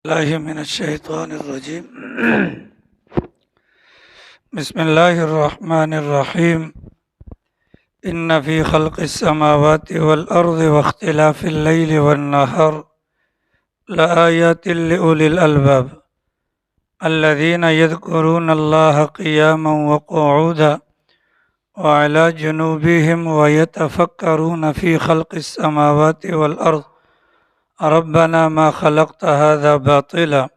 الله من الشيطان الرجيم بسم الله الرحمن الرحيم إن في خلق السماوات والأرض واختلاف الليل والنهار لآيات لأولي الألباب الذين يذكرون الله قياما وقعودا وعلى جنوبهم ويتفكرون في خلق السماوات والأرض ربنا ما خلقت هذا باطلا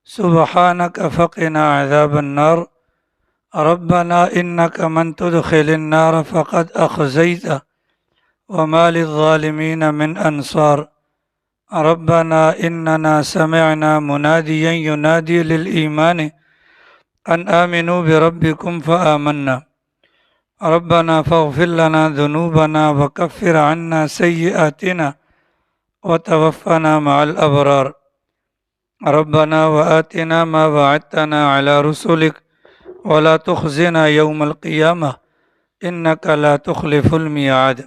سبحانك فقنا عذاب النار ربنا إنك من تدخل النار فقد أخزيته وما للظالمين من أنصار ربنا إننا سمعنا مناديا ينادي للإيمان أن آمنوا بربكم فآمنا ربنا فاغفر لنا ذنوبنا وكفر عنا سيئاتنا وتوفنا مع الأبرار ربنا وآتنا ما وعدتنا على رسلك ولا تخزنا يوم القيامة إنك لا تخلف الميعاد۔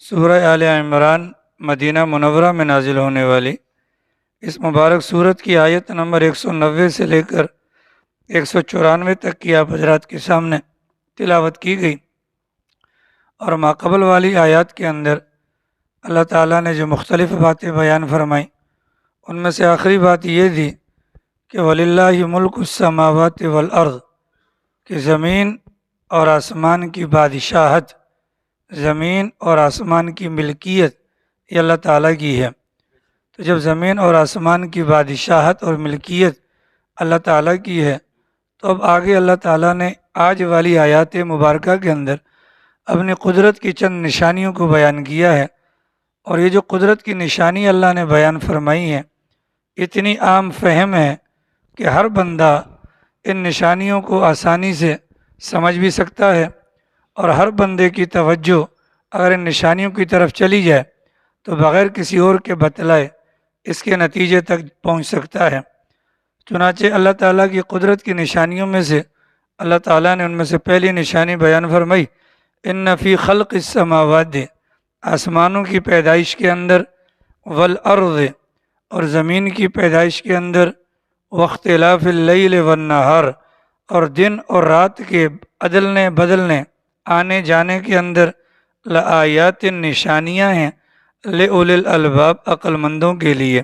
سورہ آل عمران مدینہ منورہ میں نازل ہونے والی اس مبارک سورت کی آیت نمبر 190 سے لے کر 194 تک کی آپ حضرات کے سامنے تلاوت کی گئی، اور ماقبل والی آیات کے اندر اللہ تعالیٰ نے جو مختلف باتیں بیان فرمائیں ان میں سے آخری بات یہ تھی کہ وَلِلَّهِ مُلْكُ السَّمَاوَاتِ وَالْأَرْضِ، کہ زمین اور آسمان کی بادشاہت، زمین اور آسمان کی ملکیت یہ اللہ تعالیٰ کی ہے۔ تو جب زمین اور آسمان کی بادشاہت اور ملکیت اللہ تعالیٰ کی ہے تو اب آگے اللہ تعالیٰ نے آج والی آیات مبارکہ کے اندر اپنی قدرت کی چند نشانیوں کو بیان کیا ہے، اور یہ جو قدرت کی نشانی اللہ نے بیان فرمائی ہے اتنی عام فہم ہے کہ ہر بندہ ان نشانیوں کو آسانی سے سمجھ بھی سکتا ہے، اور ہر بندے کی توجہ اگر ان نشانیوں کی طرف چلی جائے تو بغیر کسی اور کے بتلائے اس کے نتیجے تک پہنچ سکتا ہے۔ چنانچہ اللہ تعالیٰ کی قدرت کی نشانیوں میں سے اللہ تعالیٰ نے ان میں سے پہلی نشانی بیان فرمائی ان فی خلق السماوات، آسمانوں کی پیدائش کے اندر، والارض، اور زمین کی پیدائش کے اندر، واختلاف اللیل والنہار، اور دن اور رات کے عدلنے بدلنے آنے جانے کے اندر، لآیات، نشانیاں ہیں، لأولی الالباب، عقل مندوں کے لیے۔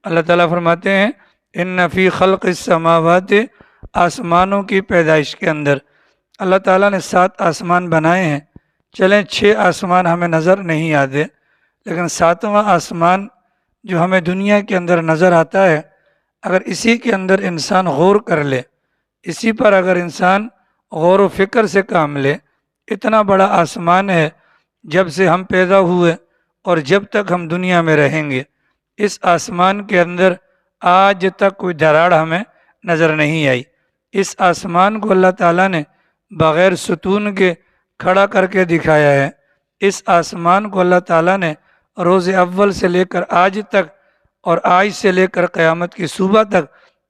اللہ تعالیٰ فرماتے ہیں ان فی خلق السماوات، آسمانوں کی پیدائش کے اندر۔ اللہ تعالیٰ نے 7 آسمان بنائے ہیں، چلیں 6 آسمان ہمیں نظر نہیں آتے، لیکن 7واں آسمان جو ہمیں دنیا کے اندر نظر آتا ہے، اگر اسی کے اندر انسان غور کر لے، اسی پر اگر انسان غور و فکر سے کام لے، اتنا بڑا آسمان ہے، جب سے ہم پیدا ہوئے اور جب تک ہم دنیا میں رہیں گے اس آسمان کے اندر آج تک کوئی دراڑ ہمیں نظر نہیں آئی۔ اس آسمان کو اللہ تعالیٰ نے بغیر ستون کے کھڑا کر کے دکھایا ہے۔ اس آسمان کو اللہ تعالیٰ نے روز اول سے لے کر آج تک، اور آج سے لے کر قیامت کی صبح تک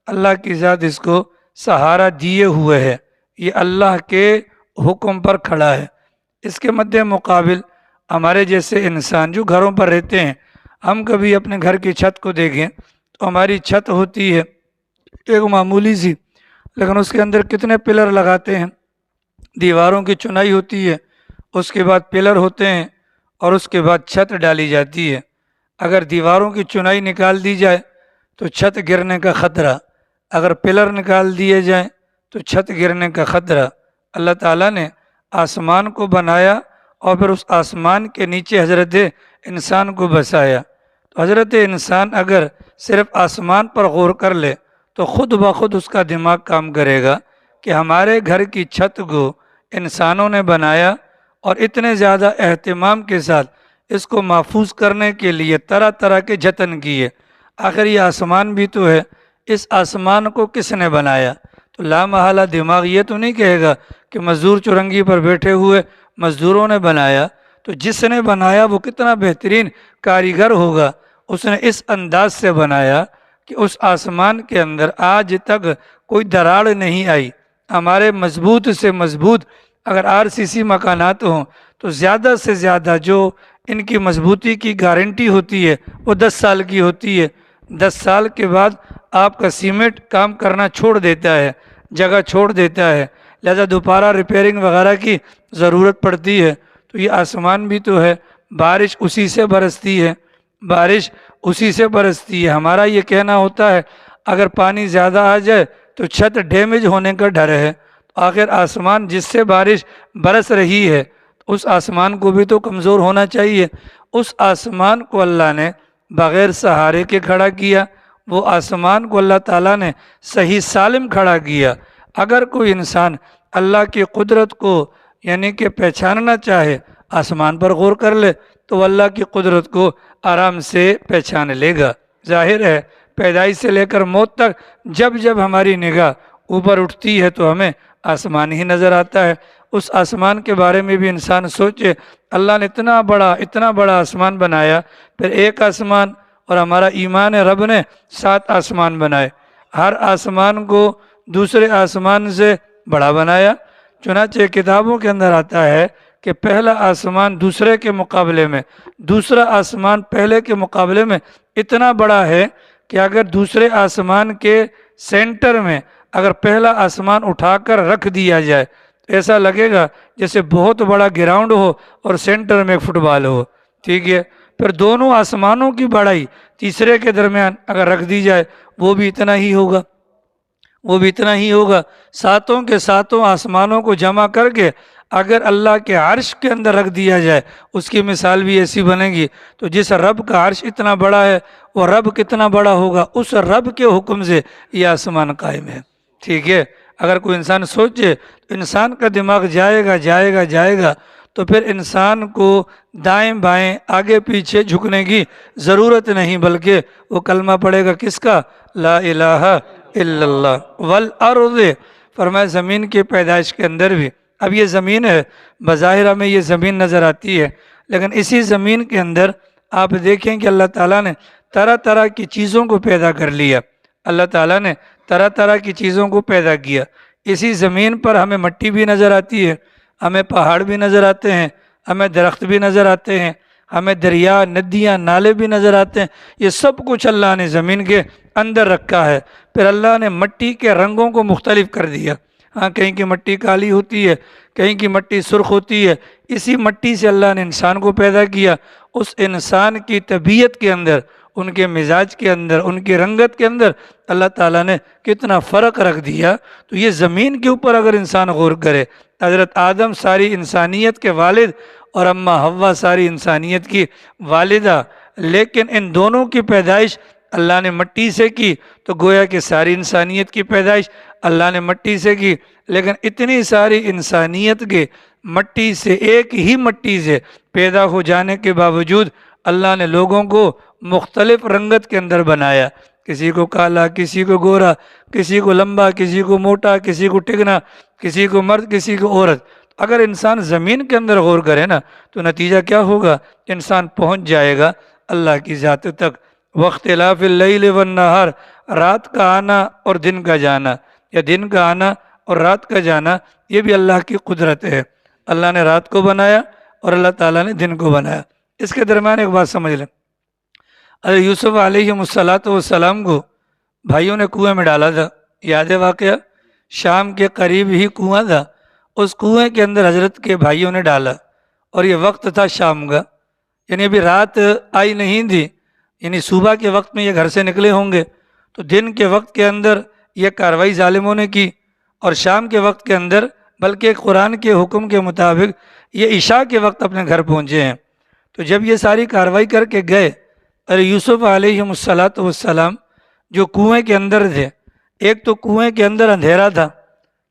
اللہ کی ذات اس کو سہارا دیے ہوئے ہے، یہ اللہ کے حکم پر کھڑا ہے۔ اس کے مد مقابل ہمارے جیسے انسان جو گھروں پر رہتے ہیں، ہم کبھی اپنے گھر کی چھت کو دیکھیں تو ہماری چھت ہوتی ہے ایک معمولی سی، لیکن اس کے اندر کتنے پلر لگاتے ہیں، دیواروں کی چنائی ہوتی ہے، اس کے بعد پلر ہوتے ہیں، اور اس کے بعد چھت ڈالی جاتی ہے۔ اگر دیواروں کی چنائی نکال دی جائے تو چھت گرنے کا خطرہ، اگر پلر نکال دیے جائیں تو چھت گرنے کا خطرہ۔ اللہ تعالیٰ نے آسمان کو بنایا اور پھر اس آسمان کے نیچے حضرت انسان کو بسایا، تو حضرت انسان اگر صرف آسمان پر غور کر لے تو خود بخود اس کا دماغ کام کرے گا کہ ہمارے گھر کی چھت کو انسانوں نے بنایا، اور اتنے زیادہ اہتمام کے ساتھ اس کو محفوظ کرنے کے لیے طرح طرح کے جتن کیے۔ آخر یہ آسمان بھی تو ہے، اس آسمان کو کس نے بنایا؟ تو لامحالہ دماغ یہ تو نہیں کہے گا کہ مزدور چرنگی پر بیٹھے ہوئے مزدوروں نے بنایا، تو جس نے بنایا وہ کتنا بہترین کاریگر ہوگا، اس نے اس انداز سے بنایا کہ اس آسمان کے اندر آج تک کوئی دراڑ نہیں آئی۔ ہمارے مضبوط سے مضبوط اگر RCC مکانات ہوں تو زیادہ سے زیادہ جو ان کی مضبوطی کی گارنٹی ہوتی ہے وہ 10 سال کی ہوتی ہے، 10 سال کے بعد آپ کا سیمنٹ کام کرنا چھوڑ دیتا ہے، جگہ چھوڑ دیتا ہے، لہذا دوبارہ ریپیئرنگ وغیرہ کی ضرورت پڑتی ہے۔ تو یہ آسمان بھی تو ہے، بارش اسی سے برستی ہے، بارش اسی سے برستی ہے۔ ہمارا یہ کہنا ہوتا ہے اگر پانی زیادہ آ جائے تو چھت ڈیمیج ہونے کا ڈر ہے، آخر آسمان جس سے بارش برس رہی ہے اس آسمان کو بھی تو کمزور ہونا چاہیے۔ اس آسمان کو اللہ نے بغیر سہارے کے کھڑا کیا، وہ آسمان کو اللہ تعالیٰ نے صحیح سالم کھڑا کیا۔ اگر کوئی انسان اللہ کی قدرت کو یعنی کہ پہچاننا چاہے، آسمان پر غور کر لے تو اللہ کی قدرت کو آرام سے پہچان لے گا۔ ظاہر ہے پیدائش سے لے کر موت تک جب جب ہماری نگاہ اوپر اٹھتی ہے تو ہمیں آسمان ہی نظر آتا ہے۔ اس آسمان کے بارے میں بھی انسان سوچے، اللہ نے اتنا بڑا آسمان بنایا، پھر ایک آسمان، اور ہمارا ایمان ہے رب نے 7 آسمان بنائے، ہر آسمان کو دوسرے آسمان سے بڑا بنایا۔ چنانچہ کتابوں کے اندر آتا ہے کہ پہلا آسمان دوسرے کے مقابلے میں، دوسرا آسمان پہلے کے مقابلے میں اتنا بڑا ہے کہ اگر دوسرے آسمان کے سینٹر میں اگر پہلا آسمان اٹھا کر رکھ دیا جائے تو ایسا لگے گا جیسے بہت بڑا گراؤنڈ ہو اور سینٹر میں فٹ بال ہو، ٹھیک ہے۔ پھر دونوں آسمانوں کی بڑائی تیسرے کے درمیان اگر رکھ دی جائے وہ بھی اتنا ہی ہوگا، وہ بھی اتنا ہی ہوگا۔ 7 کے 7 آسمانوں کو جمع کر کے اگر اللہ کے عرش کے اندر رکھ دیا جائے اس کی مثال بھی ایسی بنے گی۔ تو جس رب کا عرش اتنا بڑا ہے وہ رب کتنا بڑا ہوگا، اس رب کے حکم سے یہ آسمان قائم ہے، ٹھیک ہے۔ اگر کوئی انسان سوچے تو انسان کا دماغ جائے گا تو پھر انسان کو دائیں بائیں آگے پیچھے جھکنے کی ضرورت نہیں، بلکہ وہ کلمہ پڑھے گا کس کا؟ لا الہ الا اللہ۔ والارض، فرمایا زمین کی پیدائش کے اندر بھی۔ اب یہ زمین ہے، بظاہر ہمیں یہ زمین نظر آتی ہے، لیکن اسی زمین کے اندر آپ دیکھیں کہ اللہ تعالیٰ نے طرح طرح کی چیزوں کو پیدا کر لیا، اللہ تعالیٰ نے طرح طرح کی چیزوں کو پیدا کیا۔ اسی زمین پر ہمیں مٹی بھی نظر آتی ہے، ہمیں پہاڑ بھی نظر آتے ہیں، ہمیں درخت بھی نظر آتے ہیں، ہمیں دریا، ندیاں، نالے بھی نظر آتے ہیں۔ یہ سب کچھ اللہ نے زمین کے اندر رکھا ہے۔ پھر اللہ نے مٹی کے رنگوں کو مختلف کر دیا، ہاں کہیں کی مٹی کالی ہوتی ہے، کہیں کی مٹی سرخ ہوتی ہے۔ اسی مٹی سے اللہ نے انسان کو پیدا کیا، اس انسان کی طبیعت کے اندر، ان کے مزاج کے اندر، ان کی رنگت کے اندر اللہ تعالیٰ نے کتنا فرق رکھ دیا۔ تو یہ زمین کے اوپر اگر انسان غور کرے، حضرت آدم ساری انسانیت کے والد اور اماں حوا ساری انسانیت کی والدہ، لیکن ان دونوں کی پیدائش اللہ نے مٹی سے کی، تو گویا کہ ساری انسانیت کی پیدائش اللہ نے مٹی سے کی۔ لیکن اتنی ساری انسانیت کے مٹی سے، ایک ہی مٹی سے پیدا ہو جانے کے باوجود اللہ نے لوگوں کو مختلف رنگت کے اندر بنایا، کسی کو کالا، کسی کو گورا، کسی کو لمبا، کسی کو موٹا، کسی کو ٹکنا، کسی کو مرد، کسی کو عورت۔ اگر انسان زمین کے اندر غور کرے نا تو نتیجہ کیا ہوگا؟ انسان پہنچ جائے گا اللہ کی ذات تک۔ واختلاف اللیل والنہار، رات کا آنا اور دن کا جانا، یا دن کا آنا اور رات کا جانا، یہ بھی اللہ کی قدرت ہے۔ اللہ نے رات کو بنایا اور اللہ تعالیٰ نے دن کو بنایا۔ اس کے درمیان ایک بات سمجھ لیں، حضرت یوسف علیہ السلام کو بھائیوں نے کنویں میں ڈالا تھا، یاد ہے واقعہ؟ شام کے قریب ہی کنواں تھا، اس کنویں کے اندر حضرت کے بھائیوں نے ڈالا، اور یہ وقت تھا شام کا، یعنی ابھی رات آئی نہیں تھی، یعنی صبح کے وقت میں یہ گھر سے نکلے ہوں گے، تو دن کے وقت کے اندر یہ کارروائی ظالموں نے کی، اور شام کے وقت کے اندر، بلکہ قرآن کے حکم کے مطابق یہ عشاء کے وقت اپنے گھر پہنچے ہیں۔ تو جب یہ ساری کارروائی کر کے گئے، ارے یوسف علیہ السلام جو کنویں کے اندر تھے، ایک تو کنویں کے اندر اندھیرا تھا،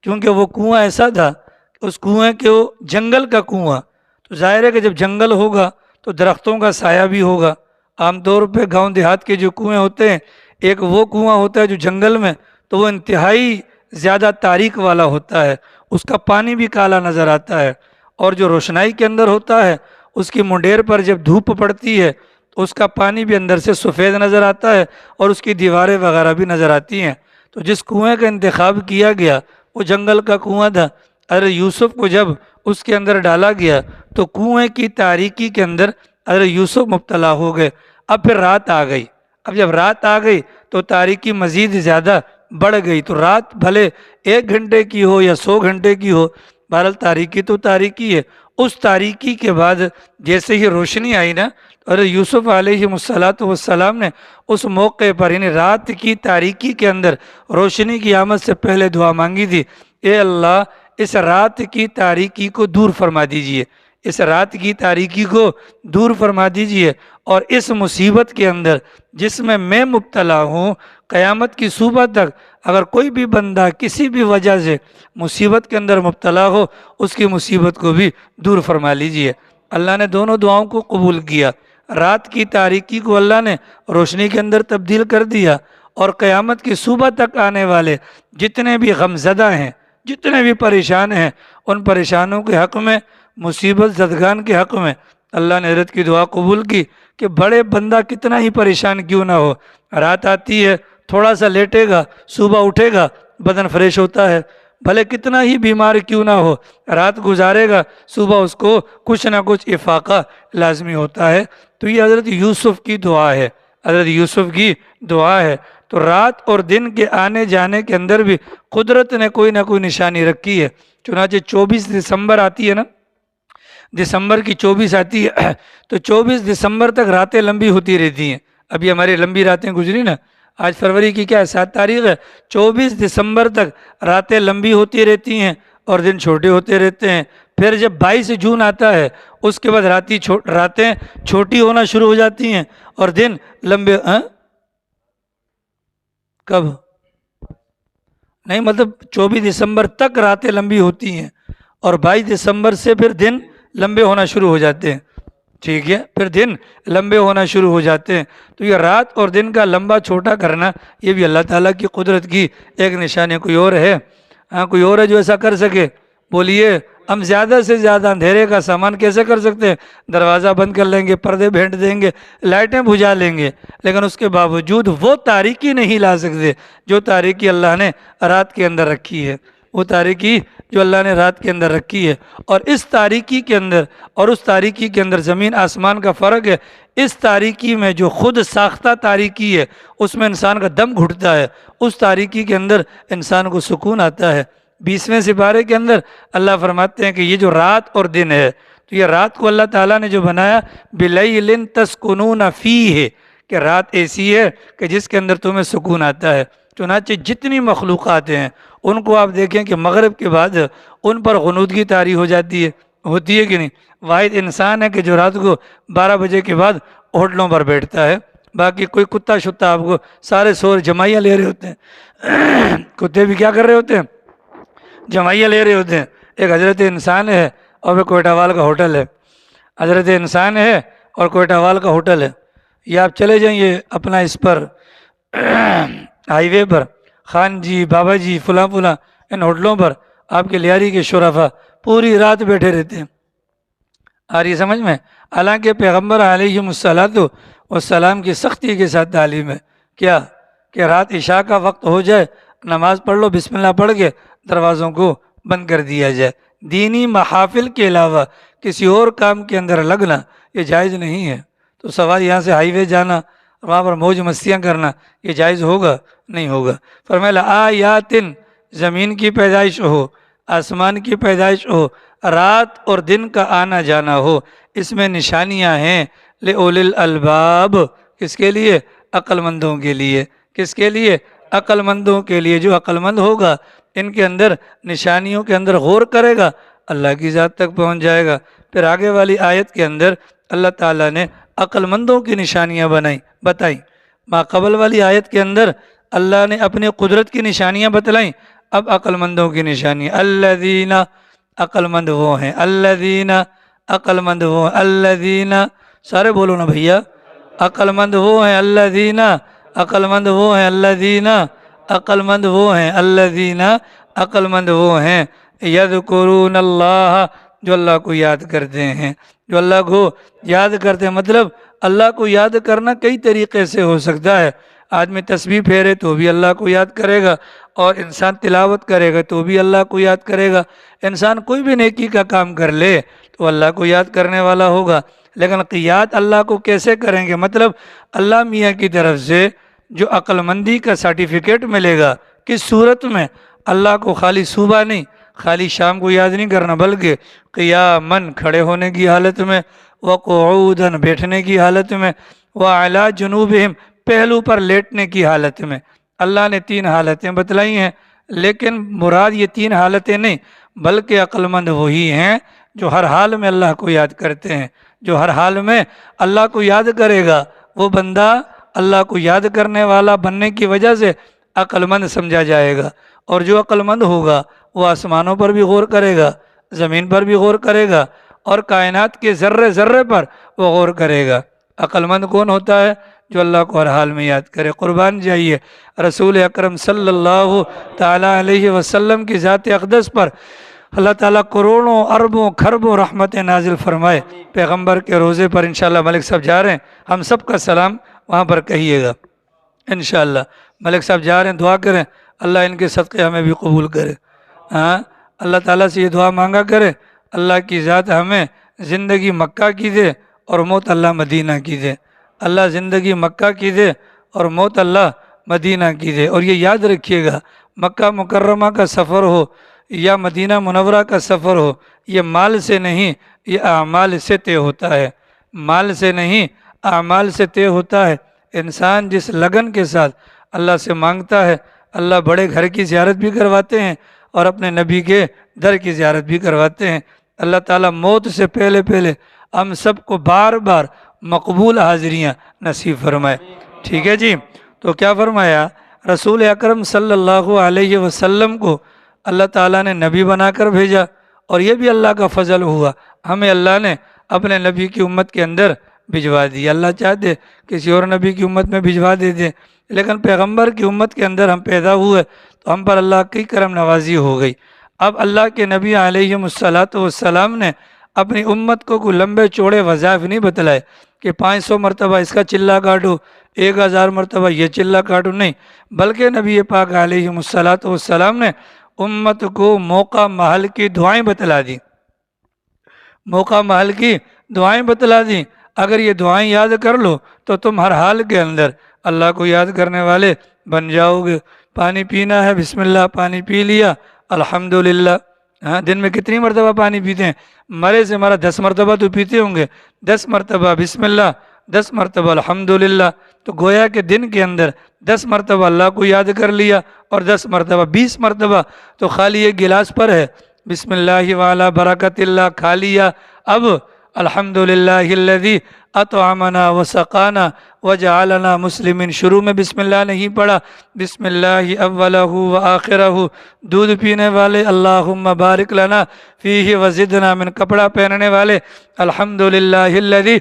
کیونکہ وہ کنواں ایسا تھا کہ اس کنویں کے جنگل کا کنواں، تو ظاہر ہے کہ جب جنگل ہوگا تو درختوں کا سایہ بھی ہوگا۔ عام طور پہ گاؤں دیہات کے جو کنویں ہوتے ہیں، ایک وہ کنواں ہوتا ہے جو جنگل میں، تو وہ انتہائی زیادہ تاریک والا ہوتا ہے، اس کا پانی بھی کالا نظر آتا ہے، اور جو روشنائی کے اندر ہوتا ہے اس کی منڈیر پر جب دھوپ پڑتی ہے تو اس کا پانی بھی اندر سے سفید نظر آتا ہے، اور اس کی دیواریں وغیرہ بھی نظر آتی ہیں۔ تو جس کنویں کا انتخاب کیا گیا وہ جنگل کا کنواں تھا۔ حضرت یوسف کو جب اس کے اندر ڈالا گیا تو کنویں کی تاریکی کے اندر حضرت یوسف مبتلا ہو گئے۔ اب پھر رات آ گئی، اب جب رات آ گئی تو تاریکی مزید زیادہ بڑھ گئی، تو رات بھلے 1 گھنٹے کی ہو یا 100 گھنٹے کی ہو، بہرحال تاریکی تو تاریکی ہے۔ اس تاریکی کے بعد جیسے ہی روشنی آئی نا، اور یوسف علیہ السلام نے اس موقع پر یعنی رات کی تاریکی کے اندر روشنی کی آمد سے پہلے دعا مانگی تھی، اے اللہ اس رات کی تاریکی کو دور فرما دیجئے، اس رات کی تاریکی کو دور فرما دیجئے، اور اس مصیبت کے اندر جس میں مبتلا ہوں، قیامت کی صبح تک اگر کوئی بھی بندہ کسی بھی وجہ سے مصیبت کے اندر مبتلا ہو، اس کی مصیبت کو بھی دور فرما لیجئے۔ اللہ نے دونوں دعاؤں کو قبول کیا، رات کی تاریکی کو اللہ نے روشنی کے اندر تبدیل کر دیا، اور قیامت کی صبح تک آنے والے جتنے بھی غمزدہ ہیں، جتنے بھی پریشان ہیں، ان پریشانوں کے حق میں، مصیبت زدگان کے حق میں اللہ نے حضرت کی دعا قبول کی کہ بڑے بندہ کتنا ہی پریشان کیوں نہ ہو، رات آتی ہے تھوڑا سا لیٹے گا، صبح اٹھے گا بدن فریش ہوتا ہے، بھلے کتنا ہی بیمار کیوں نہ ہو، رات گزارے گا صبح اس کو کچھ نہ کچھ افاقہ لازمی ہوتا ہے۔ تو یہ حضرت یوسف کی دعا ہے، حضرت یوسف کی دعا ہے۔ تو رات اور دن کے آنے جانے کے اندر بھی قدرت نے کوئی نہ کوئی نشانی رکھی ہے۔ چنانچہ 24 دسمبر آتی ہے نا، دسمبر کی 24 آتی ہے، تو 24 دسمبر تک راتیں لمبی ہوتی رہتی ہیں۔ ابھی ہماری لمبی راتیں گزری نا، آج فروری کی کیا ہے، 7 تاریخ ہے، 24 دسمبر تک راتیں لمبی ہوتی رہتی ہیں اور دن چھوٹے ہوتے رہتے ہیں۔ پھر جب 22 جون آتا ہے اس کے بعد راتیں چھوٹی ہونا شروع ہو جاتی ہیں اور دن لمبے۔ کب؟ نہیں، مطلب 24 دسمبر تک راتیں لمبی ہوتی ہیں اور 22 دسمبر سے پھر دن لمبے ہونا شروع ہو جاتے ہیں، ٹھیک ہے، پھر دن لمبے ہونا شروع ہو جاتے ہیں۔ تو یہ رات اور دن کا لمبا چھوٹا کرنا یہ بھی اللہ تعالیٰ کی قدرت کی ایک نشانی۔ کوئی اور ہے؟ ہاں، کوئی اور ہے جو ایسا کر سکے؟ بولیے۔ ہم زیادہ سے زیادہ اندھیرے کا سامان کیسے کر سکتے ہیں؟ دروازہ بند کر لیں گے، پردے بھینٹ دیں گے، لائٹیں بجھا لیں گے، لیکن اس کے باوجود وہ تاریکی نہیں لا سکتے جو تاریکی اللہ نے رات کے اندر رکھی ہے، وہ تاریکی جو اللہ نے رات کے اندر رکھی ہے۔ اور اس تاریکی کے اندر اور اس تاریکی کے اندر زمین آسمان کا فرق ہے۔ اس تاریکی میں جو خود ساختہ تاریکی ہے اس میں انسان کا دم گھٹتا ہے، اس تاریکی کے اندر انسان کو سکون آتا ہے۔ 20ویں سپارے کے اندر اللہ فرماتے ہیں کہ یہ جو رات اور دن ہے، تو یہ رات کو اللہ تعالیٰ نے جو بنایا بِلَيْلٍ تَسْكُنُونَ فِيهِ، کہ رات ایسی ہے کہ جس کے اندر تمہیں سکون آتا ہے۔ چنانچہ جتنی مخلوقات ہیں ان کو آپ دیکھیں کہ مغرب کے بعد ان پر غنودگی طاری ہو جاتی ہے، ہوتی ہے کہ نہیں؟ واحد انسان ہے کہ جو رات کو 12 بجے کے بعد ہوٹلوں پر بیٹھتا ہے، باقی کوئی کتا شتا آپ کو سارے سور جمائیاں لے رہے ہوتے ہیں، کتے بھی کیا کر رہے ہوتے ہیں؟ جمائیاں لے رہے ہوتے ہیں۔ ایک حضرت انسان ہے اور وہ کوئٹہ وال کا ہوٹل ہے، حضرت انسان ہے اور کوئٹہ وال کا ہوٹل ہے۔ یہ آپ چلے جائیں اپنا اس پر ہائی وے پر، خان جی، بابا جی، فلاں فلاں، ان ہوٹلوں پر آپ کے لیاری کے شرفا پوری رات بیٹھے رہتے ہیں۔ آ رہی سمجھ میں؟ حالانکہ پیغمبر علیہ السلام کی سختی کے ساتھ تعلیم ہے کیا کہ رات عشاء کا وقت ہو جائے، نماز پڑھ لو، بسم اللہ پڑھ کے دروازوں کو بند کر دیا جائے۔ دینی محافل کے علاوہ کسی اور کام کے اندر لگنا یہ جائز نہیں ہے۔ تو سوال یہاں سے ہائی وے جانا، وہاں پر موج مستیاں کرنا، یہ جائز ہوگا؟ نہیں ہوگا۔ فرمایا آیاتن، زمین کی پیدائش ہو، آسمان کی پیدائش ہو، رات اور دن کا آنا جانا ہو، اس میں نشانیاں ہیں لِأُولِي الْأَلْبَابِ، کس کے لیے؟ عقل مندوں کے لیے۔ کس کے لیے؟ عقل مندوں کے لیے۔ جو عقل مند ہوگا ان کے اندر نشانیوں کے اندر غور کرے گا، اللہ کی ذات تک پہنچ جائے گا۔ پھر آگے والی آیت کے اندر اللہ تعالیٰ نے عقل مندوں کی نشانیاں بتائیں۔ ما قبل والی آیت کے اندر اللہ نے اپنی قدرت کی نشانیاں بتلائیں، اب عقل مندوں کی نشانیاں۔ الذین، عقل مند وہ ہیں، الذین، عقل مند وہ ہیں، الذین، سارے بولو نا بھیا، عقل مند وہ ہیں، الذین، عقل مند وہ ہیں، الذین، عقل مند وہ ہیں، الذین، عقل مند وہ ہیں، یذکرون اللہ، جو اللہ کو یاد کرتے ہیں، جو اللہ کو یاد کرتے ہیں۔ مطلب اللہ کو یاد کرنا کئی طریقے سے ہو سکتا ہے۔ آدمی تسبیح پھیرے تو بھی اللہ کو یاد کرے گا، اور انسان تلاوت کرے گا تو بھی اللہ کو یاد کرے گا۔ انسان کوئی بھی نیکی کا کام کر لے تو اللہ کو یاد کرنے والا ہوگا۔ لیکن قیاد اللہ کو کیسے کریں گے؟ مطلب اللہ میاں کی طرف سے جو عقل مندی کا سرٹیفکیٹ ملے گا، کس صورت میں؟ اللہ کو خالی صبح نہیں، خالی شام کو یاد نہیں کرنا، بلکہ قیاماً کھڑے ہونے کی حالت میں، وقعوداً بیٹھنے کی حالت میں، وعلی جنوبہم پہلو پر لیٹنے کی حالت میں۔ اللہ نے 3 حالتیں بتلائی ہیں، لیکن مراد یہ 3 حالتیں نہیں، بلکہ عقل مند وہی ہیں جو ہر حال میں اللہ کو یاد کرتے ہیں۔ جو ہر حال میں اللہ کو یاد کرے گا وہ بندہ اللہ کو یاد کرنے والا بننے کی وجہ سے عقل مند سمجھا جائے گا، اور جو عقل مند ہوگا وہ آسمانوں پر بھی غور کرے گا، زمین پر بھی غور کرے گا، اور کائنات کے ذرے ذرے پر وہ غور کرے گا۔ عقل مند کون ہوتا ہے؟ جو اللہ کو ہر حال میں یاد کرے۔ قربان جائیے رسول اکرم صلی اللہ تعالیٰ علیہ وسلم کی ذات اقدس پر اللہ تعالیٰ کروڑوں اربوں کھربوں رحمت نازل فرمائے۔ پیغمبر کے روزے پر انشاءاللہ ملک صاحب جا رہے ہیں، ہم سب کا سلام وہاں پر کہیے گا انشاءاللہ۔ ملک صاحب جا رہے ہیں، دعا کریں اللہ ان کے صدقے ہمیں بھی قبول کرے۔ اللہ تعالیٰ سے یہ دعا مانگا کرے اللہ کی ذات ہمیں زندگی مکہ کی دے اور موت اللہ مدینہ کی دے۔ اللہ زندگی مکہ کی دے اور موت اللہ مدینہ کی دے۔ اور یہ یاد رکھیے گا، مکہ مکرمہ کا سفر ہو یا مدینہ منورہ کا سفر ہو، یہ مال سے نہیں، یہ اعمال سے طے ہوتا ہے۔ مال سے نہیں، اعمال سے طے ہوتا ہے۔ انسان جس لگن کے ساتھ اللہ سے مانگتا ہے، اللہ بڑے گھر کی زیارت بھی کرواتے ہیں اور اپنے نبی کے در کی زیارت بھی کرواتے ہیں۔ اللہ تعالیٰ موت سے پہلے پہلے ہم سب کو بار بار مقبول حاضریاں نصیب فرمائے۔ ٹھیک ہے جی؟ تو کیا فرمایا؟ رسول اکرم صلی اللہ علیہ وسلم کو اللہ تعالیٰ نے نبی بنا کر بھیجا، اور یہ بھی اللہ کا فضل ہوا، ہمیں اللہ نے اپنے نبی کی امت کے اندر بھجوا دی۔ اللہ چاہتے کسی اور نبی کی امت میں بھجوا دیتے، لیکن پیغمبر کی امت کے اندر ہم پیدا ہوئے تو ہم پر اللہ کی کرم نوازی ہو گئی۔ اب اللہ کے نبی علیہ السلام نے اپنی امت کو کوئی لمبے چوڑے وظائف نہیں بتلائے کہ 500 مرتبہ اس کا چلہ کاٹو، 1000 مرتبہ یہ چلہ کاٹو، نہیں، بلکہ نبی پاک علیہ السلام نے امت کو موقع محل کی دعائیں بتلا دی۔ موقع محل کی دعائیں بتلا دی، اگر یہ دعائیں یاد کر لو تو تم ہر حال کے اندر اللہ کو یاد کرنے والے بن جاؤ گے۔ پانی پینا ہے، بسم اللہ، پانی پی لیا، الحمدللہ۔ دن میں کتنی مرتبہ پانی پیتے ہیں؟ مرے سے مرا 10 مرتبہ تو پیتے ہوں گے۔ 10 مرتبہ بسم اللہ، 10 مرتبہ الحمدللہ، تو گویا کہ دن کے اندر 10 مرتبہ اللہ کو یاد کر لیا، اور 10 مرتبہ 20 مرتبہ تو خالی ایک گلاس پر ہے، بسم اللہ وعلی برکت اللہ کھا لیا۔ اب الحمدللہ الذی اطعمنا وسقانا وجعلنا مسلمین، شروع میں بسم اللہ نہیں پڑھا، بسم اللہ اولہ وآخرہ، دودھ پینے والے اللہم بارک لنا فیہ وزدنا من، کپڑا پہننے والے الحمدللہ الذی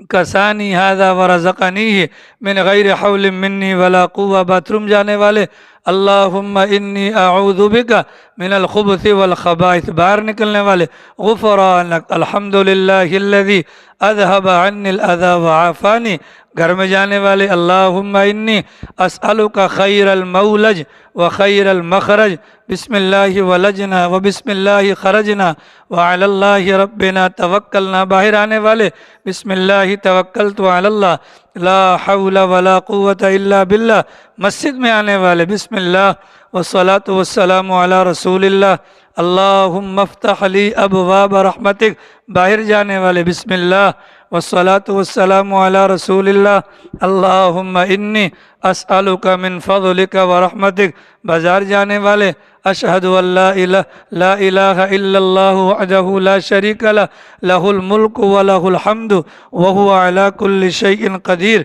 کسانی ھذا ورزقنیہ من غیر حول منی ولا قوہ، باتھ روم جانے والے اللہم انی اعوذ بک من الخبث والخبائث، باہر نکلنے والے غفرانک الحمدللہ الذی اذهب عنی الاذی وعافانی، گھر میں جانے والے اللہم انی اسألک خیر المولج وخیر المخرج، بسم اللہ ولجنا وبسم اللہ خرجنا وعلی اللہ ربنا توکلنا، باہر آنے والے بسم اللہ توکلت علی اللہ لا حول ولا قوة الا باللہ، مسجد میں آنے والے بسم اللہ والصلاة والسلام علی رسول اللہ اللہم افتح لی ابواب رحمتک، باہر جانے والے بسم اللہ والصلاة والسلام علی رسول اللہ اللہم انی اسألک من فضلک ورحمتک، بازار جانے والے اشہد ان لا الہ الا اللہ وحدہ لا شریک لہ لہ الملک ولہ الحمد وہو علی کل شیء قدیر،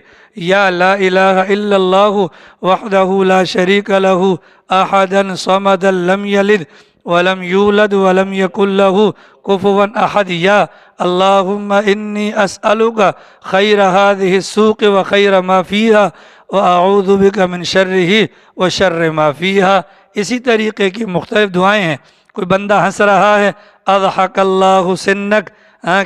یا لا الہ الا اللہ وحدہ لا شریک لہ احدا صمدا لم یلد ولم یولد ولم یکن لہ کفوا احد، یا اللہم انی اسألک خیر هذه السوق وخیر ما فیہا واعوذ بک من شرہ وشر ما فیہا۔ اسی طریقے کی مختلف دعائیں ہیں۔ کوئی بندہ ہنس رہا ہے، اضحک اللہ سنک،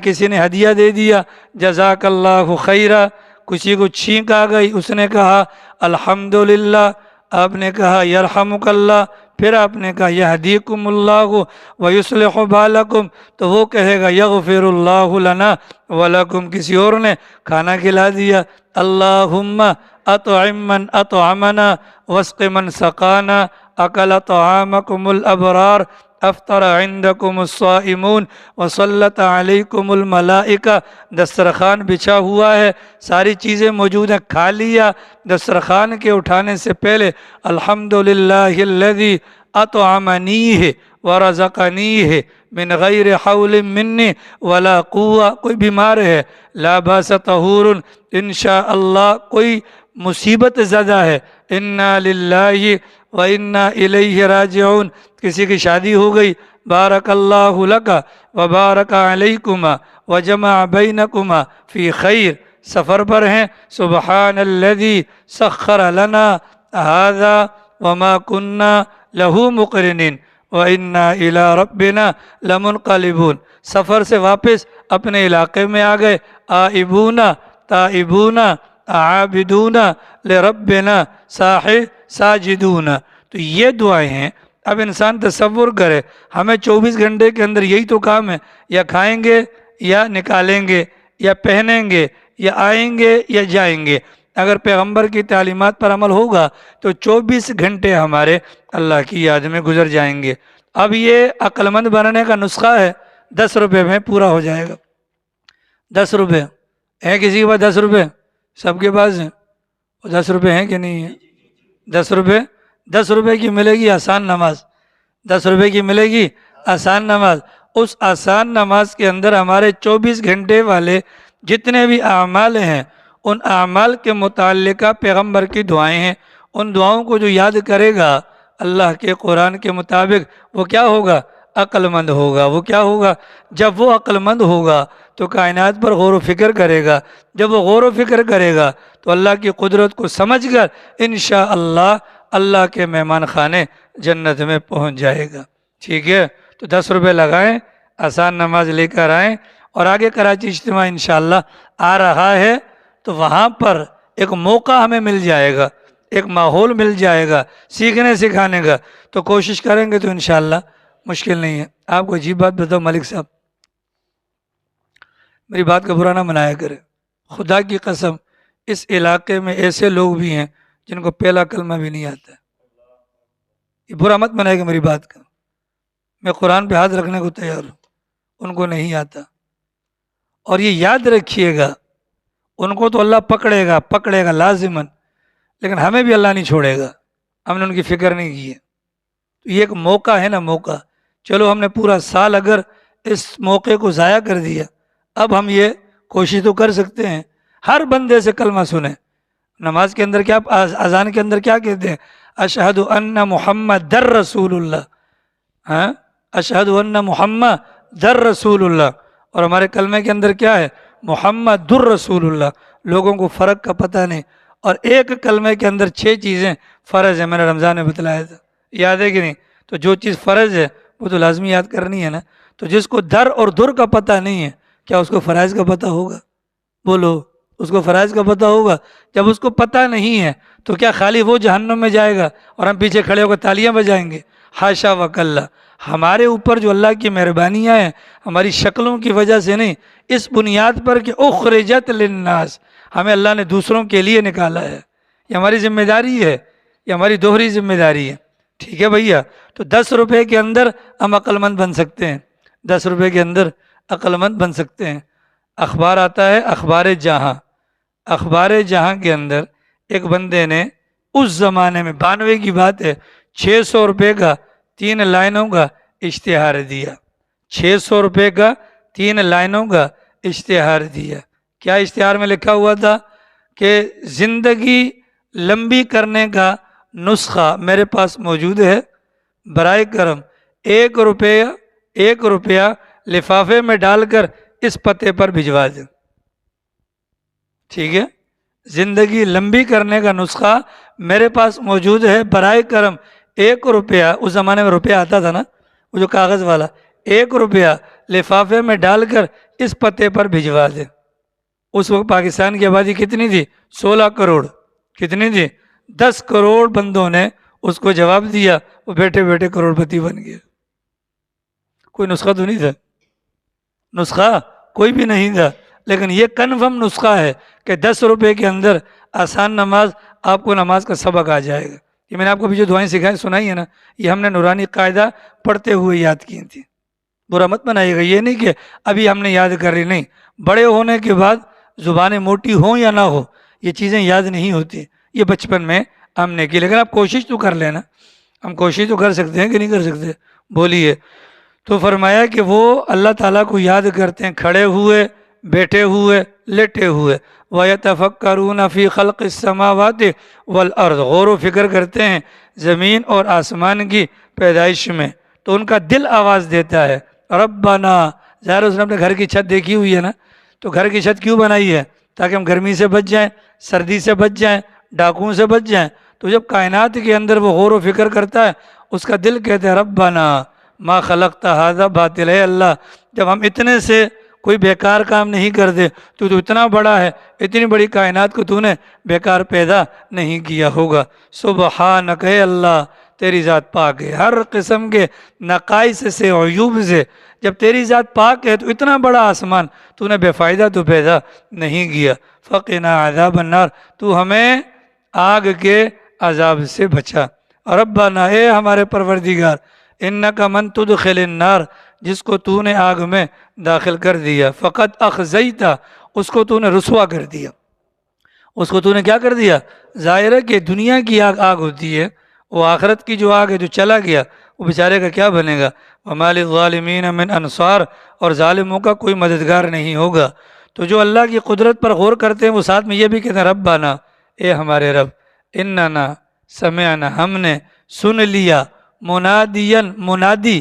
کسی نے ہدیہ دے دیا، جزاک اللہ خیرہ، کسی کو چھینک آ گئی، اس نے کہا الحمدللہ، آپ نے کہا یرحمک اللہ، پھر آپ نے کہا یہدیکم اللہ و یصلح بالکم، تو وہ کہے گا یغفر اللہ لنا ولکم، کسی اور نے کھانا کھلا دیا، اللہم اطعم من اطعمنا واسق من سقانا اکل طعامکم الابرار افطر عندکم الصائمون وصلت علیکم الملائکہ، دسترخوان بچھا ہوا ہے، ساری چیزیں موجود ہیں، کھا لیا، دسترخوان کے اٹھانے سے پہلے الحمدللہ الذی اطعمنیہ ورزقنیہ من غیر حول منی ولا قوہ، کوئی بیمار ہے لا باس طہور انشاءاللہ، کوئی مصیبت زدہ ہے انا للہ و انا الیہ راجعون، کسی کی شادی ہو گئی بارک اللہ لک و بارک علیکما و جمع بینکما فی خیر، سفر پر ہیں سبحان الذی سخر لنا ھذا وما کننا لہ مقرنین وَإِنَّا إِلَىٰ رَبِّنَا لَمُنْقَلِبُونَ، سفر سے واپس اپنے علاقے میں آ گئے، آئبون تائبون عابدون لربنا ساجدون، تو یہ دعائیں ہیں۔ اب انسان تصور کرے ہمیں 24 گھنٹے کے اندر یہی تو کام ہے، یا کھائیں گے یا نکالیں گے یا پہنیں گے یا آئیں گے یا جائیں گے، اگر پیغمبر کی تعلیمات پر عمل ہوگا تو 24 گھنٹے ہمارے اللہ کی یاد میں گزر جائیں گے۔ اب یہ عقل مند بننے کا نسخہ ہے، 10 روپے میں پورا ہو جائے گا۔ 10 روپے ہیں کسی کے پاس؟ 10 روپے سب کے پاس ہیں؟ 10 روپے ہیں کہ نہیں ہیں؟ 10 روپے، 10 روپے کی ملے گی آسان نماز، 10 روپے کی ملے گی آسان نماز۔ اس آسان نماز کے اندر ہمارے 24 گھنٹے والے جتنے بھی اعمال ہیں، ان اعمال کے متعلقہ پیغمبر کی دعائیں ہیں، ان دعاؤں کو جو یاد کرے گا اللہ کے قرآن کے مطابق، وہ کیا ہوگا؟ عقل مند ہوگا۔ وہ کیا ہوگا؟ جب وہ عقل مند ہوگا تو کائنات پر غور و فکر کرے گا، جب وہ غور و فکر کرے گا تو اللہ کی قدرت کو سمجھ کر انشاءاللہ اللہ کے مہمان خانے جنت میں پہنچ جائے گا۔ ٹھیک ہے، تو 10 روپے لگائیں، آسان نماز لے کر آئیں، اور آگے کراچی اجتماع انشاءاللہ آ رہا ہے تو وہاں پر ایک موقع ہمیں مل جائے گا، ایک ماحول مل جائے گا سیکھنے سکھانے کا، تو کوشش کریں گے تو انشاءاللہ مشکل نہیں ہے۔ آپ کو عجیب بات بتاؤ ملک صاحب، میری بات کا برا نہ منایا کرے، خدا کی قسم اس علاقے میں ایسے لوگ بھی ہیں جن کو پہلا کلمہ بھی نہیں آتا ہے، یہ برا مت منائے گا میری بات کا، میں قرآن پہ ہاتھ رکھنے کو تیار ہوں، ان کو نہیں آتا۔ اور یہ یاد رکھیے گا، ان کو تو اللہ پکڑے گا لازماً، لیکن ہمیں بھی اللہ نہیں چھوڑے گا، ہم نے ان کی فکر نہیں کی ہے۔ تو یہ ایک موقع ہے نا، موقع، چلو ہم نے پورا سال اگر اس موقع کو ضائع کر دیا، اب ہم یہ کوشش تو کر سکتے ہیں ہر بندے سے کلمہ سنیں۔ نماز کے اندر کیا، اذان کے اندر کیا کہتے ہیں؟ اشہد ان محمد در رسول اللہ، ہاں، اشہد ان محمد در رسول اللہ، اور ہمارے کلمے کے اندر کیا ہے؟ محمد در رسول اللہ۔ لوگوں کو فرق کا پتہ نہیں، اور ایک کلمے کے اندر 6 چیزیں فرض ہیں، میں نے رمضان میں بتلایا تھا، یاد ہے کہ نہیں؟ تو جو چیز فرض ہے وہ تو لازمی یاد کرنی ہے نا۔ تو جس کو در اور در کا پتہ نہیں ہے، کیا اس کو فرائض کا پتہ ہوگا؟ بولو، اس کو فرائض کا پتہ ہوگا؟ جب اس کو پتہ نہیں ہے تو کیا خالی وہ جہنم میں جائے گا اور ہم پیچھے کھڑے ہو کر تالیاں بجائیں گے؟ حاشا وکلا، ہمارے اوپر جو اللہ کی مہربانیاں ہیں ہماری شکلوں کی وجہ سے نہیں، اس بنیاد پر کہ اخرجت للناس، ہمیں اللہ نے دوسروں کے لیے نکالا ہے، یہ ہماری ذمہ داری ہے، یہ ہماری دوہری ذمہ داری ہے۔ ٹھیک ہے بھیا، تو 10 روپے کے اندر ہم عقل مند بن سکتے ہیں، 10 روپے کے اندر عقل مند بن سکتے ہیں۔ اخبار آتا ہے اخبار جہاں، اخبار جہاں کے اندر ایک بندے نے اس زمانے میں 92 کی بات ہے، 600 روپے کا 3 لائنوں کا اشتہار دیا، 600 روپے کا 3 لائنوں کا اشتہار دیا۔ کیا اشتہار میں لکھا ہوا تھا؟ کہ زندگی لمبی کرنے کا نسخہ میرے پاس موجود ہے، برائے کرم 1 روپیہ لفافے میں ڈال کر اس پتے پر بھجوا دیں۔ ٹھیک ہے، زندگی لمبی کرنے کا نسخہ میرے پاس موجود ہے، برائے کرم 1 روپیہ، اس زمانے میں روپیہ آتا تھا نا، وہ جو کاغذ والا، 1 روپیہ لفافے میں ڈال کر اس پتے پر بھجوا دیں۔ اس وقت پاکستان کی آبادی کتنی تھی؟ 16 کروڑ۔ کتنی تھی؟ 10 کروڑ بندوں نے اس کو جواب دیا، وہ بیٹھے بیٹھے کروڑپتی بن گیا۔ کوئی نسخہ تو نہیں تھا، نسخہ کوئی بھی نہیں تھا، لیکن یہ کنفرم نسخہ ہے کہ 10 روپے کے اندر آسان نماز، آپ کو نماز کا سبق آ جائے گا۔ یہ میں نے آپ کو بھی جو دعائیں سنائی ہیں نا، یہ ہم نے نورانی قاعدہ پڑھتے ہوئے یاد کی تھیں۔ برا مت بنائیے گا، یہ نہیں کہ ابھی ہم نے یاد کر لی، نہیں، بڑے ہونے کے بعد زبانیں موٹی ہوں یا نہ ہو، یہ چیزیں یاد نہیں ہوتی، یہ بچپن میں ہم نے کی، لیکن آپ کوشش تو کر لینا۔ ہم کوشش تو کر سکتے ہیں کہ نہیں کر سکتے؟ بولیے۔ تو فرمایا کہ وہ اللہ تعالیٰ کو یاد کرتے ہیں کھڑے ہوئے، بیٹھے ہوئے، لیٹے ہوئے۔ وَيَتَفَكَّرُونَ فِي خَلْقِ السَّمَاوَاتِ وَالْأَرْضِ، غور و فکر کرتے ہیں زمین اور آسمان کی پیدائش میں، تو ان کا دل آواز دیتا ہے ربنا۔ ظاہر اس نے اپنے گھر کی چھت دیکھی ہوئی ہے نا، تو گھر کی چھت کیوں بنائی ہے؟ تاکہ ہم گرمی سے بچ جائیں، سردی سے بچ جائیں، ڈاکوؤں سے بچ جائیں۔ تو جب کائنات کے اندر وہ غور و فکر کرتا ہے، اس کا دل کہتا ہے ربنا ما خلقت ھذا باطل، ہے اللہ، جب ہم اتنے سے کوئی بیکار کام نہیں کرتے، تو اتنا بڑا ہے، اتنی بڑی کائنات کو تو نے بیکار پیدا نہیں کیا ہوگا۔ سبحانک، اے اللہ تیری ذات پاک ہے ہر قسم کے نقائص سے، عیوب سے۔ جب تیری ذات پاک ہے تو اتنا بڑا آسمان تو نے بے فائدہ تو پیدا نہیں کیا۔ فقنا عذاب النار، تو ہمیں آگ کے عذاب سے بچا۔ ربنا، اے ہمارے پروردگار، انک من تدخل النار، جس کو تو نے آگ میں داخل کر دیا، فقط اخزیتا، اس کو تو نے رسوا کر دیا۔ اس کو تو نے کیا کر دیا؟ ظاہر ہے کہ دنیا کی آگ ہوتی ہے، وہ آخرت کی جو آگ ہے جو چلا گیا، وہ بیچارے کا کیا بنے گا؟ وَمَا لِلظَّالِمِينَ مِنْ انصار، اور ظالموں کا کوئی مددگار نہیں ہوگا۔ تو جو اللہ کی قدرت پر غور کرتے ہیں وہ ساتھ میں یہ بھی کہتے ہیں ربنا، اے ہمارے رب، اننا سمعنا، ہم نے سن لیا، منادین، منادی،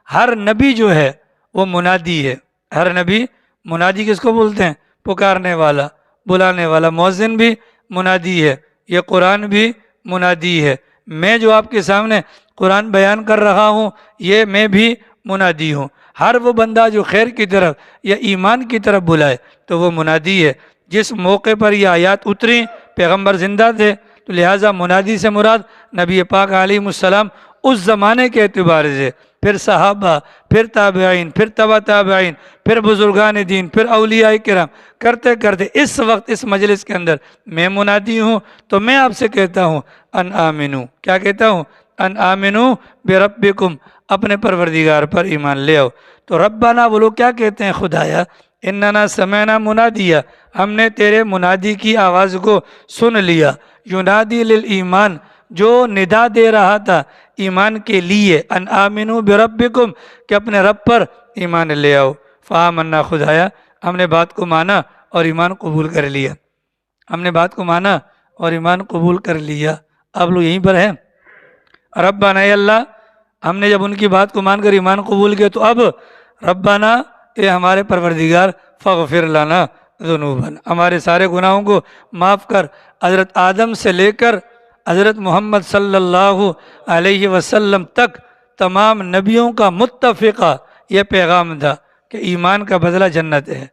ہر نبی جو ہے وہ منادی ہے۔ ہر نبی منادی کس کو بولتے ہیں؟ پکارنے والا، بلانے والا۔ مؤذن بھی منادی ہے، یہ قرآن بھی منادی ہے۔ میں جو آپ کے سامنے قرآن بیان کر رہا ہوں، یہ میں بھی منادی ہوں۔ ہر وہ بندہ جو خیر کی طرف یا ایمان کی طرف بلائے تو وہ منادی ہے۔ جس موقع پر یہ آیات اتری پیغمبر زندہ تھے، تو لہٰذا منادی سے مراد نبی پاک علیہ السلام اس زمانے کے اعتبار سے، پھر صحابہ، پھر تابعین، پھر تبع تابعین، پھر بزرگان دین، پھر اولیاء کرام، کرتے کرتے اس وقت اس مجلس کے اندر میں منادی ہوں۔ تو میں آپ سے کہتا ہوں ان آمنو، کیا کہتا ہوں؟ ان آمنو بربکم، اپنے پروردگار پر ایمان لے آؤ۔ تو ربنا وہ لوگ کیا کہتے ہیں؟ خدایا اننا سمعنا منادیا، ہم نے تیرے منادی کی آواز کو سن لیا، ینادی للایمان، جو ندا دے رہا تھا ایمان کے لیے، ان آمنو بربکم، کہ اپنے رب پر ایمان لے آؤ۔ فآمنا، خدایا ہم نے بات کو مانا اور ایمان قبول کر لیا، ہم نے بات کو مانا اور ایمان قبول کر لیا۔ آپ لوگ یہیں پر ہیں؟ ربنا، اے اللہ، ہم نے جب ان کی بات کو مان کر ایمان قبول کیا، تو اب ربنا، اے ہمارے پروردگار، فاغفر لنا ذنوبنا، ہمارے سارے گناہوں کو معاف کر۔ حضرت آدم سے لے کر حضرت محمد صلی اللہ علیہ وسلم تک تمام نبیوں کا متفقہ یہ پیغام تھا کہ ایمان کا بدلہ جنت ہے،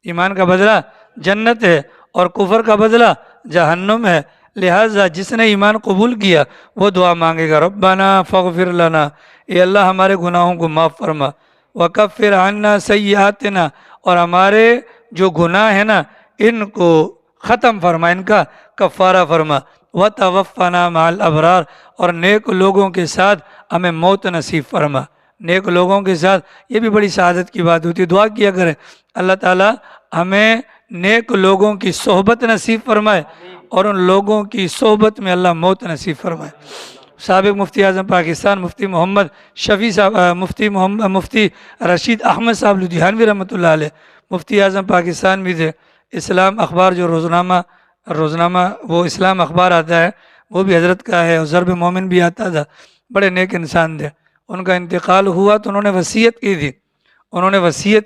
ایمان کا بدلہ جنت ہے، اور کفر کا بدلہ جہنم ہے۔ لہٰذا جس نے ایمان قبول کیا وہ دعا مانگے گا ربنا فاغفر لنا، اے اللہ ہمارے گناہوں کو معاف فرما، وکفر عنا سیئاتنا، اور ہمارے جو گناہ ہیں نا ان کو ختم فرما، ان کا کفارہ فرما، وتوفنا مع الابرار، اور نیک لوگوں کے ساتھ ہمیں موت نصیب فرما۔ نیک لوگوں کے ساتھ، یہ بھی بڑی سعادت کی بات ہوتی ہے، دعا کیا کریں اللہ تعالیٰ ہمیں نیک لوگوں کی صحبت نصیب فرمائے، اور ان لوگوں کی صحبت میں اللہ موت نصیب فرمائے۔ سابق مفتی اعظم پاکستان مفتی محمد شفیع صاحب، مفتی رشید احمد صاحب لدھیانوی رحمۃ اللہ علیہ، مفتی اعظم پاکستان بھی تھے۔ اسلام اخبار جو روزنامہ وہ اسلام اخبار آتا ہے، وہ بھی حضرت کا ہے، اور ضرب مومن بھی آتا تھا، بڑے نیک انسان تھے۔ ان کا انتقال ہوا تو انہوں نے وصیت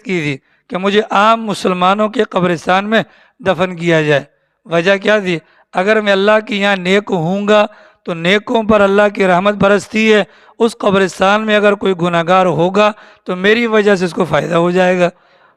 کی تھی کہ مجھے عام مسلمانوں کے قبرستان میں دفن کیا جائے۔ وجہ کیا تھی؟ اگر میں اللہ کے یہاں نیک ہوں گا تو نیکوں پر اللہ کی رحمت برستی ہے، اس قبرستان میں اگر کوئی گناہ گار ہوگا تو میری وجہ سے اس کو فائدہ ہو جائے گا،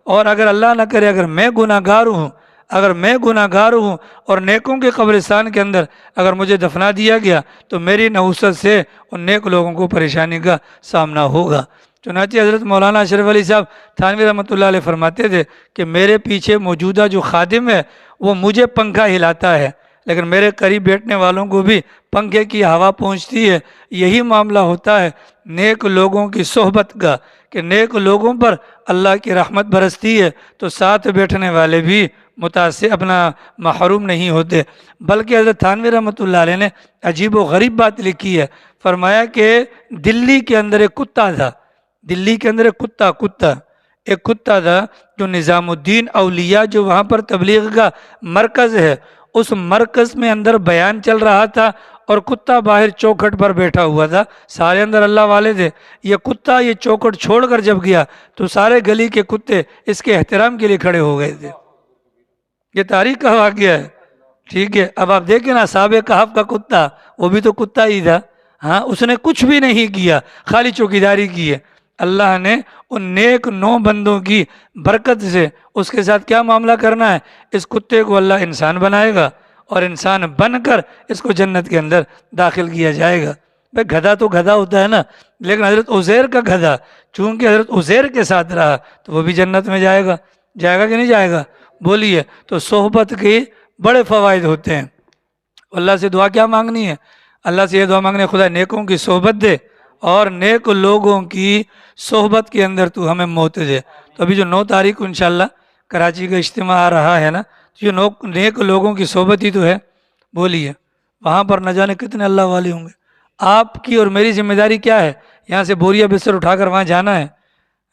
اور اگر اللہ نہ کرے اگر میں گناہ گار ہوں، اگر میں گناہ گار ہوں اور نیکوں کے قبرستان کے اندر اگر مجھے دفنا دیا گیا تو میری نحوست سے ان نیک لوگوں کو پریشانی کا سامنا ہوگا۔ چنانچہ حضرت مولانا اشرف علی صاحب تھانوی رحمۃ اللہ علیہ فرماتے تھے کہ میرے پیچھے موجودہ جو خادم ہے وہ مجھے پنکھا ہلاتا ہے، لیکن میرے قریب بیٹھنے والوں کو بھی پنکھے کی ہوا پہنچتی ہے۔ یہی معاملہ ہوتا ہے نیک لوگوں کی صحبت کا، کہ نیک لوگوں پر اللہ کی رحمت برستی ہے تو ساتھ بیٹھنے والے بھی متاثر اپنا محروم نہیں ہوتے۔ بلکہ حضرت تھانوی رحمۃ اللہ علیہ نے عجیب و غریب بات لکھی ہے، فرمایا کہ دلی کے اندر ایک کتا تھا، دلی کے اندر ایک کتا تھا جو نظام الدین اولیاء جو وہاں پر تبلیغ کا مرکز ہے، اس مرکز میں اندر بیان چل رہا تھا اور کتا باہر چوکھٹ پر بیٹھا ہوا تھا، سارے اندر اللہ والے تھے۔ یہ کتا یہ چوکھٹ چھوڑ کر جب گیا تو سارے گلی کے کتے اس کے احترام کے لیے کھڑے ہو گئے تھے۔ یہ تاریخ کا واقعہ ہے، ٹھیک ہے۔ اب آپ دیکھیں نا، اصحاب کہف کا کتا وہ بھی تو کتا ہی تھا، ہاں، اس نے کچھ بھی نہیں کیا، خالی چوکیداری کی ہے۔ اللہ نے ان نیک 9 بندوں کی برکت سے اس کے ساتھ کیا معاملہ کرنا ہے، اس کتے کو اللہ انسان بنائے گا اور انسان بن کر اس کو جنت کے اندر داخل کیا جائے گا۔ بھائی گدھا تو گدھا ہوتا ہے نا، لیکن حضرت عزیر کا گدھا چونکہ حضرت عزیر کے ساتھ رہا تو وہ بھی جنت میں جائے گا کہ نہیں جائے گا؟ بولیے۔ تو صحبت کے بڑے فوائد ہوتے ہیں۔ اللہ سے دعا کیا مانگنی ہے؟ اللہ سے یہ دعا مانگنی ہے، خدا نیکوں کی صحبت دے اور نیک لوگوں کی صحبت کے اندر تو ہمیں موت دے۔ تو ابھی جو 9 تاریخ کو انشاءاللہ کراچی کا اجتماع آ رہا ہے نا، تو یہ نیک لوگوں کی صحبت ہی تو ہے، بولیے۔ وہاں پر نہ جانے کتنے اللہ والے ہوں گے۔ آپ کی اور میری ذمہ داری کیا ہے؟ یہاں سے بوریا بستر اٹھا کر وہاں جانا ہے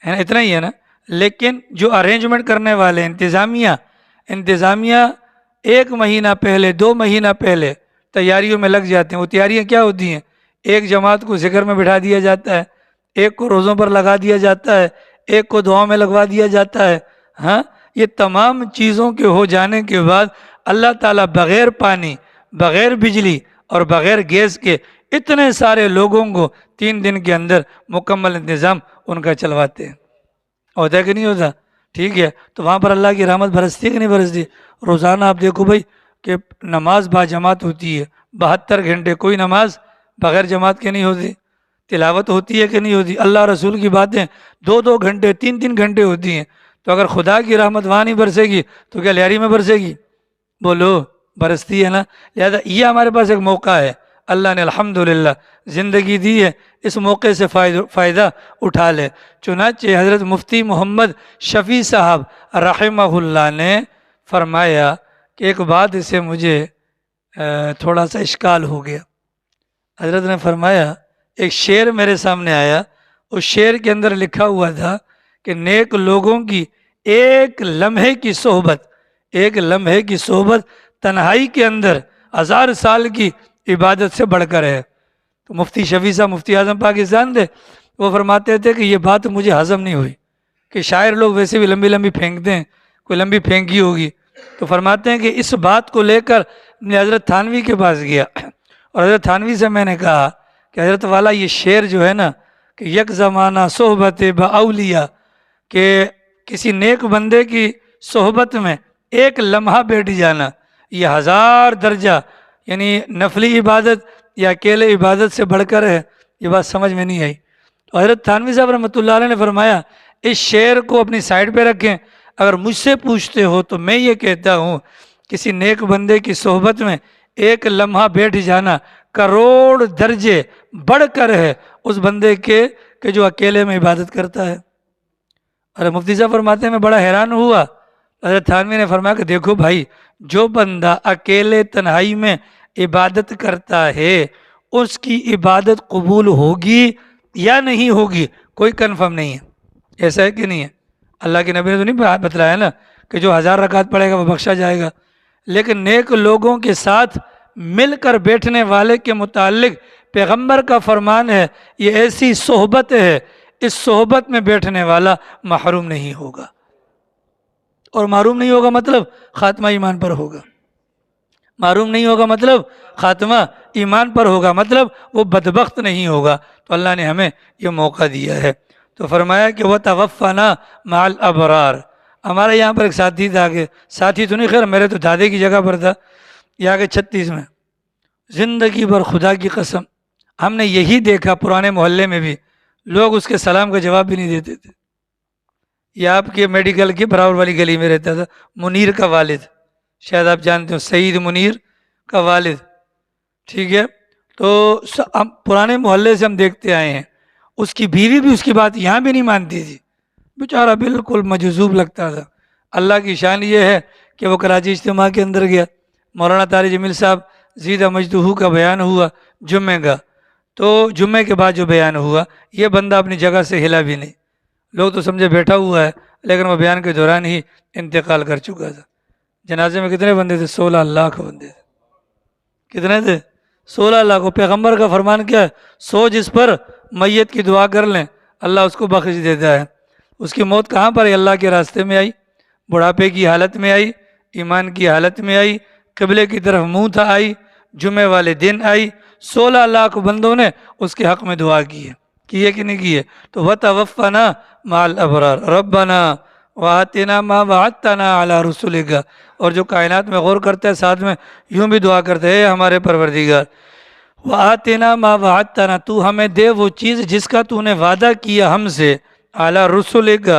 نا، اتنا ہی ہے نا۔ لیکن جو ارینجمنٹ کرنے والے انتظامیہ 1 مہینہ پہلے 2 مہینہ پہلے تیاریوں میں لگ جاتے ہیں۔ وہ تیاریاں کیا ہوتی ہیں؟ ایک جماعت کو ذکر میں بٹھا دیا جاتا ہے، ایک کو روزوں پر لگا دیا جاتا ہے، ایک کو دعاؤں میں لگوا دیا جاتا ہے۔ ہاں، یہ تمام چیزوں کے ہو جانے کے بعد اللہ تعالیٰ بغیر پانی، بغیر بجلی اور بغیر گیس کے اتنے سارے لوگوں کو 3 دن کے اندر مکمل انتظام ان کا چلواتے ہیں۔ ہوتا ہے کہ نہیں ہوتا؟ ٹھیک ہے۔ تو وہاں پر اللہ کی رحمت برستی ہے کہ نہیں برستی؟ روزانہ آپ دیکھو بھائی کہ نماز با جماعت ہوتی ہے، 72 گھنٹے کوئی نماز بغیر جماعت کے نہیں ہوتی۔ تلاوت ہوتی ہے کہ نہیں ہوتی؟ اللہ رسول کی باتیں 2 گھنٹے 3 گھنٹے ہوتی ہیں۔ تو اگر خدا کی رحمت وہاں نہیں برسے گی تو کیا لیاری میں برسے گی؟ بولو، برستی ہے نا۔ لہذا یہ ہمارے پاس ایک موقع ہے، اللہ نے الحمدللہ زندگی دی ہے، اس موقع سے فائدہ اٹھا لے۔ چنانچہ حضرت مفتی محمد شفیع صاحب رحمہ اللہ نے فرمایا کہ ایک بات سے مجھے تھوڑا سا اشکال ہو گیا۔ حضرت نے فرمایا ایک شعر میرے سامنے آیا، اس شعر کے اندر لکھا ہوا تھا کہ نیک لوگوں کی ایک لمحے کی صحبت تنہائی کے اندر 1000 سال کی عبادت سے بڑھ کر ہے۔ تو مفتی شفیع صاحب مفتی اعظم پاکستان تھے، وہ فرماتے تھے کہ یہ بات مجھے ہضم نہیں ہوئی، کہ شاعر لوگ ویسے بھی لمبی پھینکتے ہیں، کوئی لمبی پھینکی ہوگی۔ تو فرماتے ہیں کہ اس بات کو لے کر میں حضرت تھانوی کے پاس گیا اور حضرت تھانوی سے میں نے کہا کہ حضرت والا یہ شعر جو ہے نا کہ یک زمانہ صحبت با اولیاء، کہ کسی نیک بندے کی صحبت میں ایک لمحہ بیٹھ جانا یہ 1000 درجہ یعنی نفلی عبادت یا اکیلے عبادت سے بڑھ کر ہے، یہ بات سمجھ میں نہیں آئی۔ تو حضرت تھانوی صاحب رحمۃ اللہ علیہ نے فرمایا اس شعر کو اپنی سائڈ پہ رکھیں، اگر مجھ سے پوچھتے ہو تو میں یہ کہتا ہوں کسی نیک بندے کی صحبت میں ایک لمحہ بیٹھ جانا کروڑ درجے بڑھ کر ہے اس بندے کے کہ جو اکیلے میں عبادت کرتا ہے۔ اور مفتی صاحب فرماتے ہیں میں بڑا حیران ہوا۔ حضرت تھانوی نے فرمایا کہ دیکھو بھائی، جو بندہ اکیلے تنہائی میں عبادت کرتا ہے اس کی عبادت قبول ہوگی یا نہیں ہوگی کوئی کنفرم نہیں ہے۔ ایسا ہے کہ نہیں ہے؟ اللہ کے نبی نے تو نہیں بتلایا نا کہ جو 1000 رکعت پڑھے گا وہ بخشا جائے گا، لیکن نیک لوگوں کے ساتھ مل کر بیٹھنے والے کے متعلق پیغمبر کا فرمان ہے یہ ایسی صحبت ہے، اس صحبت میں بیٹھنے والا محروم نہیں ہوگا، اور محروم نہیں ہوگا مطلب خاتمہ ایمان پر ہوگا، محروم نہیں ہوگا مطلب خاتمہ ایمان پر ہوگا، مطلب وہ بدبخت نہیں ہوگا۔ تو اللہ نے ہمیں یہ موقع دیا ہے۔ تو فرمایا کہ وَتَوَفَّنَا مَعَ الْأَبْرَارِ، ہمارے یہاں پر ایک ساتھی تھا کہ ساتھی تو نہیں، خیر میرے تو دادے کی جگہ پر تھا، یہ آگے 36 میں، زندگی بھر خدا کی قسم ہم نے یہی دیکھا پرانے محلے میں بھی لوگ اس کے سلام کا جواب بھی نہیں دیتے تھے۔ یہ آپ کے میڈیکل کی براور والی گلی میں رہتا تھا، منیر کا والد، شاید آپ جانتے ہو، سعید منیر کا والد، ٹھیک ہے۔ تو ہم پرانے محلے سے ہم دیکھتے آئے ہیں، اس کی بیوی بھی اس کی بات یہاں بھی نہیں مانتی تھی، بیچارہ بالکل مجذوب لگتا تھا۔ اللہ کی شان یہ ہے کہ وہ کراچی اجتماع کے اندر گیا، مولانا طارق جمیل صاحب زیدہ مجدہ کا بیان ہوا جمعے کا، تو جمعے کے بعد جو بیان ہوا یہ بندہ اپنی جگہ سے ہلا بھی نہیں، لوگ تو سمجھے بیٹھا ہوا ہے، لیکن وہ بیان کے دوران ہی انتقال کر چکا تھا۔ جنازے میں کتنے بندے تھے؟ 16 لاکھ بندے تھے۔ کتنے تھے؟ 16 لاکھ۔ پیغمبر کا فرمان کیا ہے؟ سو جس پر میت کی دعا کر لیں اللہ اس کو بخش دیتا ہے۔ اس کی موت کہاں پر ہے؟ اللہ کے راستے میں آئی، بڑھاپے کی حالت میں آئی، ایمان کی حالت میں آئی، قبلے کی طرف منہ تھا آئی، جمعے والے دن آئی۔ 16 لاکھ بندوں نے اس کے حق میں دعا کی ہے، کیے کہ نہیں کیے؟ تو وَتَوَفَّنَا مَعَ الْأَبْرَارِ رَبَّنَا وَآتِنَا مَا وَعَدتَّنَا عَلَىٰ رُسُلِكَ۔ اور جو کائنات میں غور کرتا ہے ساتھ میں یوں بھی دعا کرتے ہیں، ہمارے پروردگار وَآتِنَا مَا وَعَدتَّنَا، تو ہمیں دے وہ چیز جس کا تو نے وعدہ کیا ہم سے، عَلَىٰ رُسُلِكَ،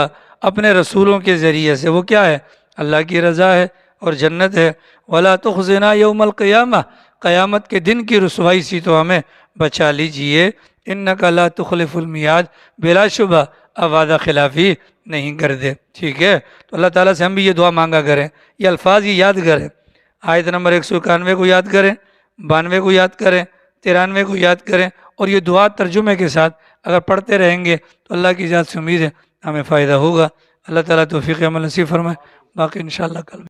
اپنے رسولوں کے ذریعے سے۔ وہ کیا ہے؟ اللہ کی رضا ہے اور جنت ہے۔ وَلَا تُخْزِنَا يَوْمَ الْقِيَامَةِ، قیامت کے دن کی رسوائی سے تو ہمیں بچا لیجئے۔ اِنَّكَ لَا تُخْلِفُ الْمِيعَادَ، بلا شبہ اب وعدہ خلافی نہیں کر دے، ٹھیک ہے۔ تو اللہ تعالیٰ سے ہم بھی یہ دعا مانگا کریں، یہ الفاظ یہ یاد کریں، آیت نمبر 191 کو یاد کریں، 92 کو یاد کریں، 93 کو یاد کریں، اور یہ دعا ترجمے کے ساتھ اگر پڑھتے رہیں گے تو اللہ کی ذات سے امید ہے ہمیں فائدہ ہوگا۔ اللہ تعالیٰ توفیق عمل نصیب فرمائے، باقی انشاءاللہ کل